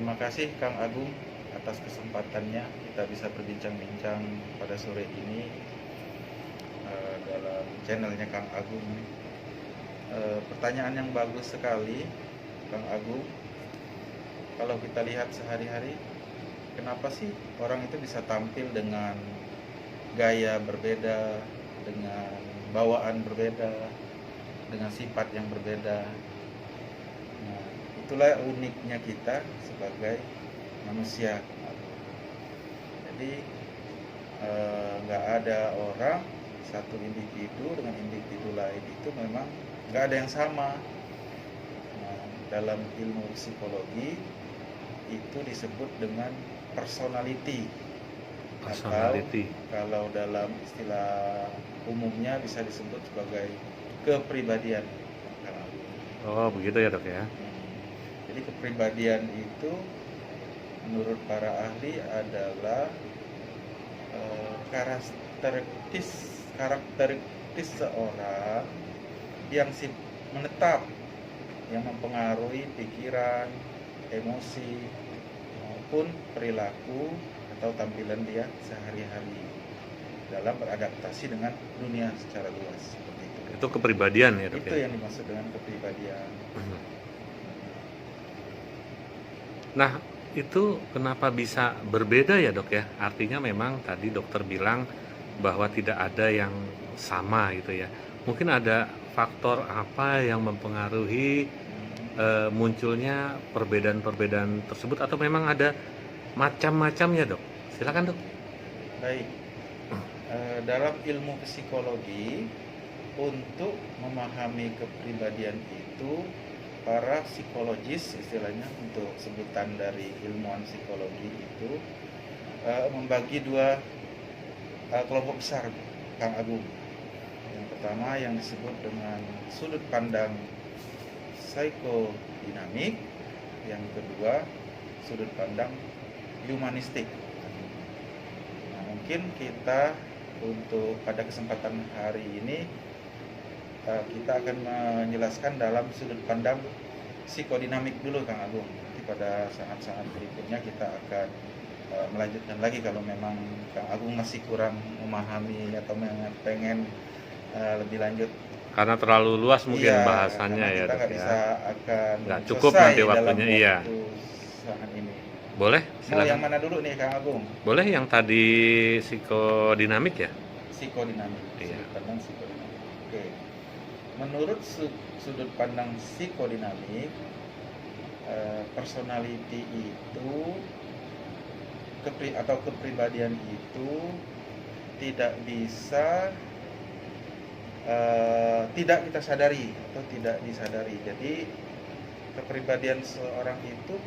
Terima kasih Kang Agung atas kesempatannya kita bisa berbincang-bincang pada sore ini dalam channelnya Kang Agung. Pertanyaan yang bagus sekali Kang Agung. Kalau kita lihat sehari-hari, kenapa sih orang itu bisa tampil dengan gaya berbeda, dengan bawaan berbeda, dengan sifat yang berbeda? Nah, itulah uniknya kita sebagai manusia. Jadi nggak ada orang, satu individu dengan individu lain itu memang nggak ada yang sama. Nah, dalam ilmu psikologi itu disebut dengan personality. Atau kalau dalam istilah umumnya bisa disebut sebagai kepribadian. Oh begitu ya dok ya. Jadi kepribadian itu menurut para ahli adalah karakteristik seorang yang menetap, yang mempengaruhi pikiran, emosi maupun perilaku atau tampilan dia sehari-hari dalam beradaptasi dengan dunia secara luas, seperti itu. Itu kepribadian ya dok. Itu yang dimaksud dengan kepribadian. Nah, itu kenapa bisa berbeda ya dok ya? Artinya memang tadi dokter bilang bahwa tidak ada yang sama gitu ya. Mungkin ada faktor apa yang mempengaruhi munculnya perbedaan-perbedaan tersebut, atau memang ada macam-macamnya dok? Silakan dok. Baik, dalam ilmu psikologi untuk memahami kepribadian itu, para psikologis istilahnya untuk sebutan dari ilmuwan psikologi itu membagi dua kelompok besar Kang Agung. Yang pertama yang disebut dengan sudut pandang psikodinamik, yang kedua sudut pandang humanistik. Nah, mungkin kita untuk pada kesempatan hari ini kita akan menjelaskan dalam sudut pandang psikodinamik dulu Kang Agung. Nanti pada saat-saat berikutnya kita akan melanjutkan lagi kalau memang Kang Agung masih kurang memahami atau pengen lebih lanjut. Karena terlalu luas mungkin bahasannya ya dok ya. Bisa akan nggak cukup nanti waktunya. Iya. Saat ini. Boleh? Silakan. Mau yang mana dulu nih Kang Agung? Boleh yang tadi psikodinamik ya? Psikodinamik. Iya. Sudut pandang psikodinamik. Oke. Menurut sudut pandang psikodinamik, personality itu atau kepribadian itu tidak bisa tidak kita sadari atau tidak disadari. Jadi kepribadian seorang itu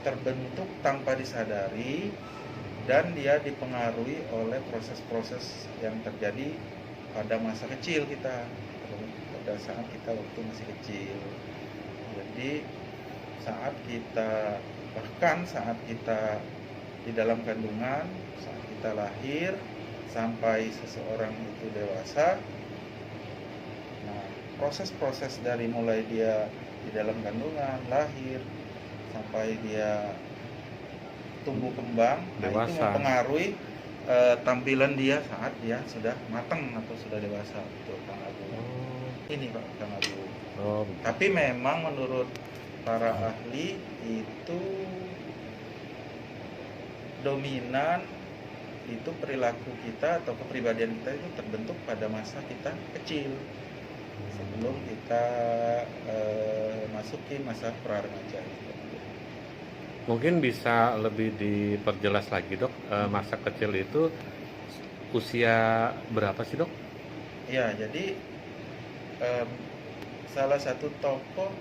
terbentuk tanpa disadari dan dia dipengaruhi oleh proses-proses yang terjadi pada masa kecil kita, pada saat kita waktu masih kecil. Jadi saat kita di dalam kandungan, saat kita lahir sampai seseorang itu dewasa, nah proses-proses dari mulai dia di dalam kandungan, lahir sampai dia tumbuh kembang, nah itu mempengaruhi tampilan dia saat dia sudah matang atau sudah dewasa. Betul Kang Agung. Ini Pak Kang Agung. Tapi memang menurut para ahli itu dominan itu perilaku kita atau kepribadian kita itu terbentuk pada masa kita kecil, sebelum kita masukin masa pra-remaja. Mungkin bisa lebih diperjelas lagi dok, masa kecil itu usia berapa sih dok? Ya, jadi salah satu tokoh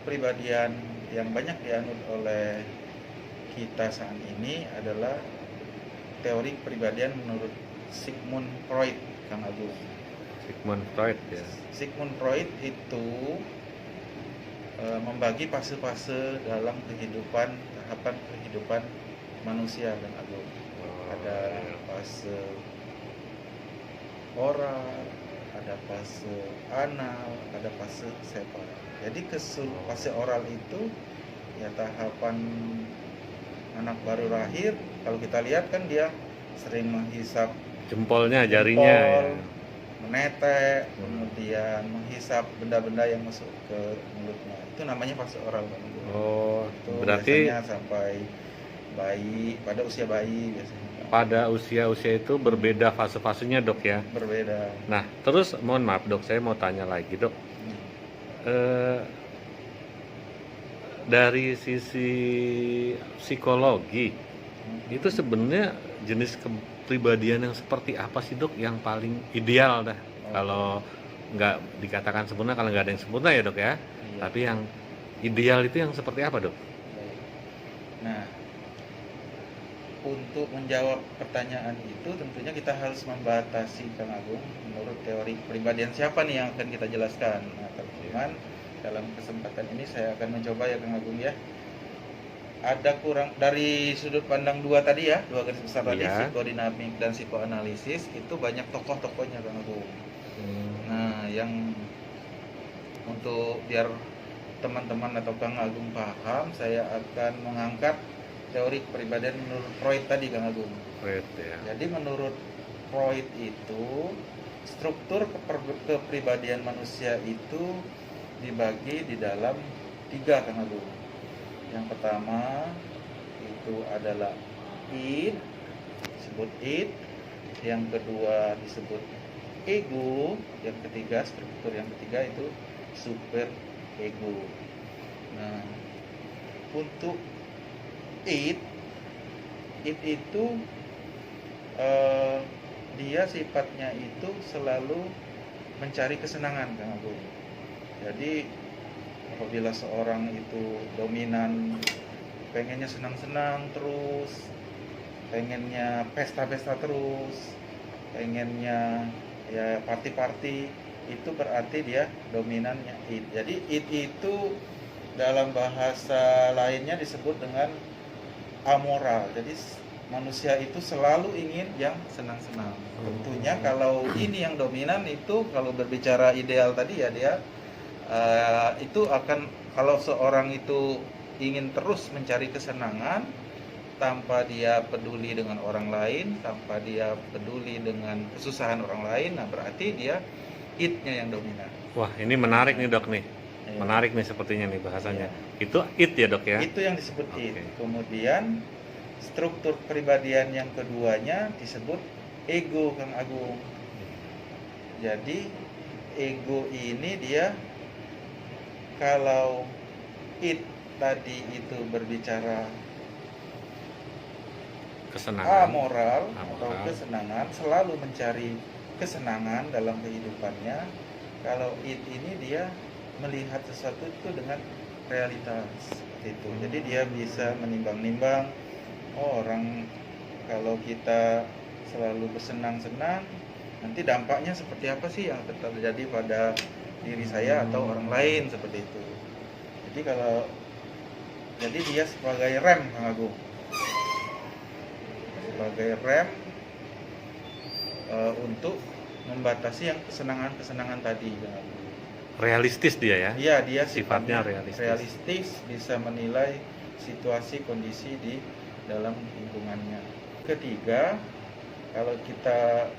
pribadian yang banyak dianut oleh kita saat ini adalah teori kepribadian menurut Sigmund Freud, Kang Agung. Sigmund Freud ya. Sigmund Freud itu membagi fase-fase dalam tahapan kehidupan manusia, Kang Agung. Ada fase oral, ada fase anal, ada fase sepal. Jadi fase oral itu ya tahapan anak baru lahir, kalau kita lihat kan dia sering menghisap Jempolnya, jarinya ya. jempol, menetek, kemudian menghisap benda-benda yang masuk ke mulutnya. Itu namanya fase oral Kang Agung. Oh, Itu berarti biasanya sampai bayi, pada usia bayi biasanya pada usia-usia itu berbeda fase-fasenya dok ya. berbeda. Nah, terus mohon maaf dok, saya mau tanya lagi dok. Eh, dari sisi psikologi, itu sebenarnya jenis kepribadian yang seperti apa sih dok yang paling ideal dah? Kalau nggak dikatakan sempurna, kalau nggak ada yang sempurna ya dok ya. Iya. Tapi yang ideal itu yang seperti apa dok? Baik. Nah, untuk menjawab pertanyaan itu tentunya kita harus membatasi Kang Agung menurut teori kepribadian siapa nih yang akan kita jelaskan. Nah, teman-teman, dalam kesempatan ini saya akan mencoba ya Kang Agung ya. Ada kurang dari sudut pandang dua tadi ya, dua garis besar tadi, Iya. psikodinamik dan psikoanalisis, itu banyak tokoh-tokohnya Kang Agung. Nah, yang untuk biar teman-teman atau Kang Agung paham, saya akan mengangkat teori kepribadian menurut Freud tadi Kang Agung. Freud ya. Jadi menurut Freud itu struktur kepribadian manusia itu dibagi di dalam 3 Kang Agung. Yang pertama itu adalah id, disebut id. Yang kedua disebut ego. Yang ketiga, struktur yang ketiga itu super ego. Nah, untuk id itu dia sifatnya itu selalu mencari kesenangan Kang Agung. Jadi apabila seorang itu dominan, pengennya senang-senang terus, pengennya pesta-pesta terus, pengennya ya party-party, itu berarti dia dominannya id. Jadi id itu dalam bahasa lainnya disebut dengan amoral. Jadi manusia itu selalu ingin yang senang-senang. Tentunya kalau ini yang dominan itu, kalau berbicara ideal tadi ya dia itu akan, kalau seorang itu ingin terus mencari kesenangan tanpa dia peduli dengan orang lain, tanpa dia peduli dengan kesusahan orang lain, nah berarti dia id-nya yang dominan. Wah, ini menarik nih dok nih. Ya. Menarik nih sepertinya nih bahasanya. Iya. Itu id ya dok ya? Itu yang disebut id. Oke. Kemudian struktur kepribadian yang keduanya disebut ego Kang Agung. Jadi ego ini dia, kalau id tadi itu berbicara Kesenangan. amoral atau Amoral. kesenangan, selalu mencari kesenangan dalam kehidupannya. Kalau id ini dia melihat sesuatu itu dengan realitas seperti itu. Jadi dia bisa menimbang-nimbang, oh orang kalau kita selalu bersenang-senang, nanti dampaknya seperti apa sih yang terjadi pada diri saya atau orang lain, seperti itu. Jadi dia sebagai rem Kang Agung, sebagai rem untuk membatasi yang kesenangan-kesenangan tadi Kang Agung. Realistis dia ya? Iya, dia Sifatnya sifatnya realistis. realistis, bisa menilai situasi kondisi di dalam lingkungannya. Ketiga, kalau kita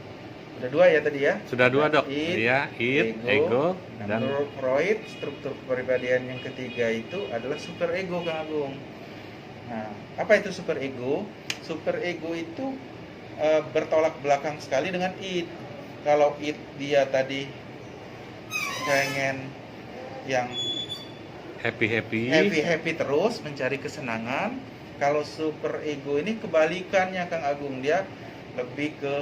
udah 2 ya tadi ya. Sudah 2 dok? Id, Iya, id, ego, Nah, dan menurut Freud, struktur kepribadian yang ketiga itu adalah super ego Kang Agung. Nah, apa itu super ego? Super ego itu bertolak belakang sekali dengan id. Kalau id dia tadi pengen yang happy terus, mencari kesenangan. Kalau super ego ini kebalikannya Kang Agung, dia lebih ke,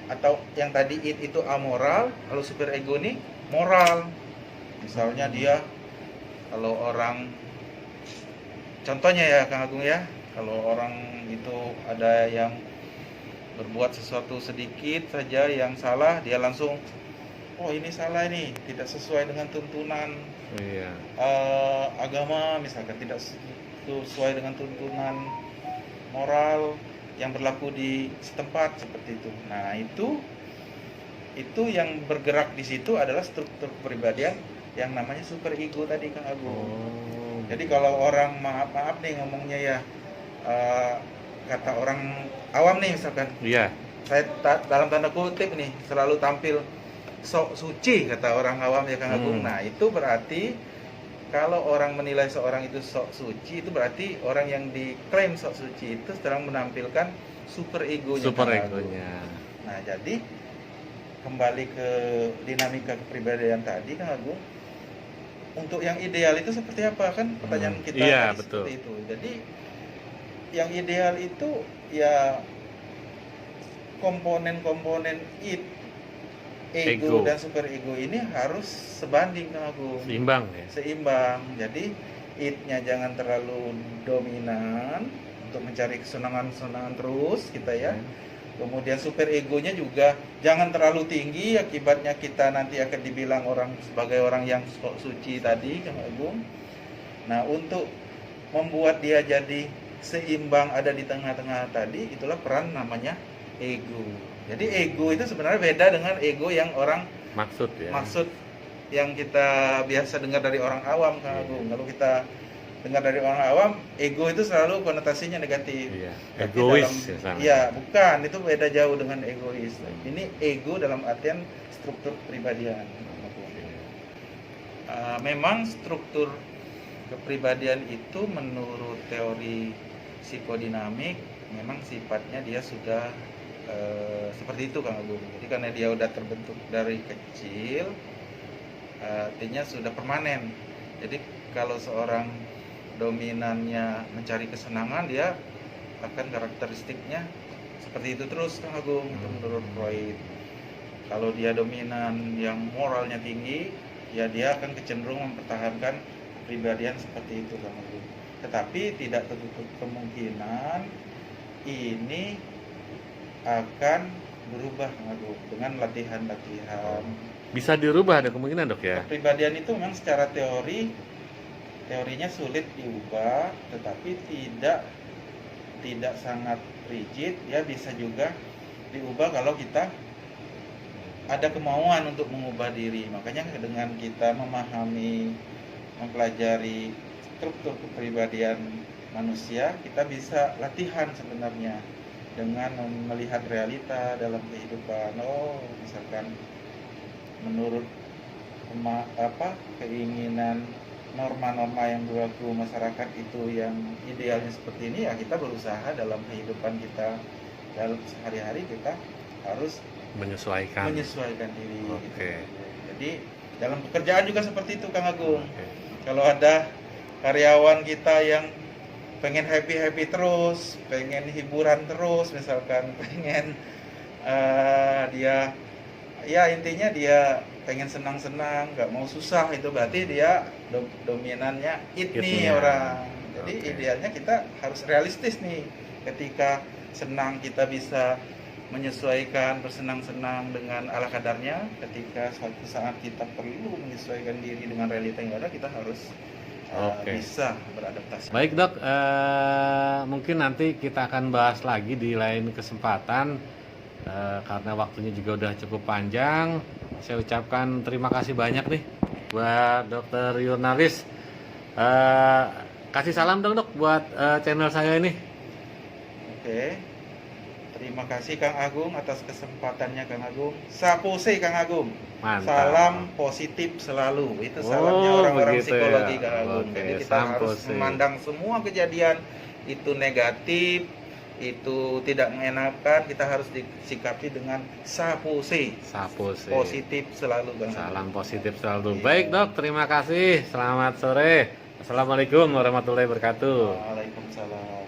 atau yang tadi id itu amoral, kalau super ego ini moral. Misalnya dia, kalau orang, contohnya ya Kang Agung ya, kalau orang itu ada yang berbuat sesuatu sedikit saja yang salah, dia langsung, oh ini salah, ini tidak sesuai dengan tuntunan iya. agama, misalkan tidak sesuai dengan tuntunan moral yang berlaku di setempat, seperti itu. Nah, itu yang bergerak di situ adalah struktur kepribadian yang namanya super ego tadi Kang Agung. Oh, Jadi kalau orang maaf nih ngomongnya ya, kata orang awam nih misalkan, Iya. saya dalam tanda kutip nih selalu tampil sok suci kata orang awam ya Kang Agung. Nah itu berarti kalau orang menilai seorang itu sok suci, itu berarti orang yang diklaim sok suci itu sedang menampilkan super egonya. Super Kang Agung. egonya. Nah jadi kembali ke dinamika kepribadian tadi Kang Agung, untuk yang ideal itu seperti apa kan pertanyaan kita Iya, tadi betul. seperti itu. Jadi yang ideal itu ya komponen-komponen ego dan super ego ini harus sebanding Kang Agung. Seimbang ya. Seimbang. Jadi id-nya jangan terlalu dominan untuk mencari kesenangan-kesenangan terus kita ya. Kemudian super egonya juga jangan terlalu tinggi, akibatnya kita nanti akan dibilang orang sebagai orang yang sok suci tadi Kang Agung. Nah, untuk membuat dia jadi seimbang ada di tengah-tengah tadi, itulah peran namanya ego. Jadi ego itu sebenarnya beda dengan ego yang orang Maksud ya. maksud yang kita biasa dengar dari orang awam Kang Agung. Kalau kita dengar dari orang awam, ego itu selalu konotasinya negatif. Iya. Tapi Egois dalam, ya sana. iya, bukan, itu beda jauh dengan egois. Ini ego dalam artian struktur kepribadian. Memang struktur kepribadian itu menurut teori psikodinamik memang sifatnya dia sudah seperti itu Kang Agung. Jadi karena dia udah terbentuk dari kecil, artinya sudah permanen. Jadi kalau seorang dominannya mencari kesenangan, dia akan karakteristiknya seperti itu terus Kang Agung. Itu menurut Freud. Kalau dia dominan yang moralnya tinggi, ya dia akan kecenderungan mempertahankan kepribadian seperti itu Kang Agung. Tetapi tidak tertutup kemungkinan ini akan berubah Kang Agung dengan latihan-latihan. Bisa dirubah, ada kemungkinan dok ya? Kepribadian itu memang secara teorinya sulit diubah, tetapi tidak sangat rigid. Dia bisa juga diubah kalau kita ada kemauan untuk mengubah diri. Makanya dengan kita memahami, mempelajari struktur kepribadian manusia, kita bisa latihan sebenarnya dengan melihat realita dalam kehidupan. Oh, misalkan menurut keinginan norma-norma yang berlaku masyarakat itu yang idealnya seperti ini, ya kita berusaha dalam kehidupan kita dalam sehari-hari kita harus Menyesuaikan diri. Oke. Gitu. Jadi dalam pekerjaan juga seperti itu Kang Agung. Oke. Kalau ada karyawan kita yang pengen happy terus, pengen hiburan terus, misalkan pengen dia ya intinya dia pengen senang-senang, nggak mau susah, itu berarti dia dominannya nih orang. Jadi idealnya kita harus realistis nih, ketika senang kita bisa menyesuaikan bersenang-senang dengan ala kadarnya, ketika suatu saat kita perlu menyesuaikan diri dengan realita yang ada, kita harus bisa beradaptasi. Baik dok, mungkin nanti kita akan bahas lagi di lain kesempatan karena waktunya juga udah cukup panjang. Saya ucapkan terima kasih banyak nih buat Dokter Yurnalis. Kasih salam dong dok buat channel saya ini. Oke. Terima kasih Kang Agung atas kesempatannya Kang Agung. Sapose Kang Agung. Mantap. Salam positif selalu. Itu salamnya orang-orang psikologi ya. Kang Agung. Oke, Jadi kita harus memandang semua kejadian itu negatif, itu tidak mengenakan, kita harus disikapi dengan sapose. Positif selalu Kang Agung. Salam positif selalu. Baik dok, terima kasih. Selamat sore. Assalamualaikum warahmatullahi wabarakatuh. Waalaikumsalam.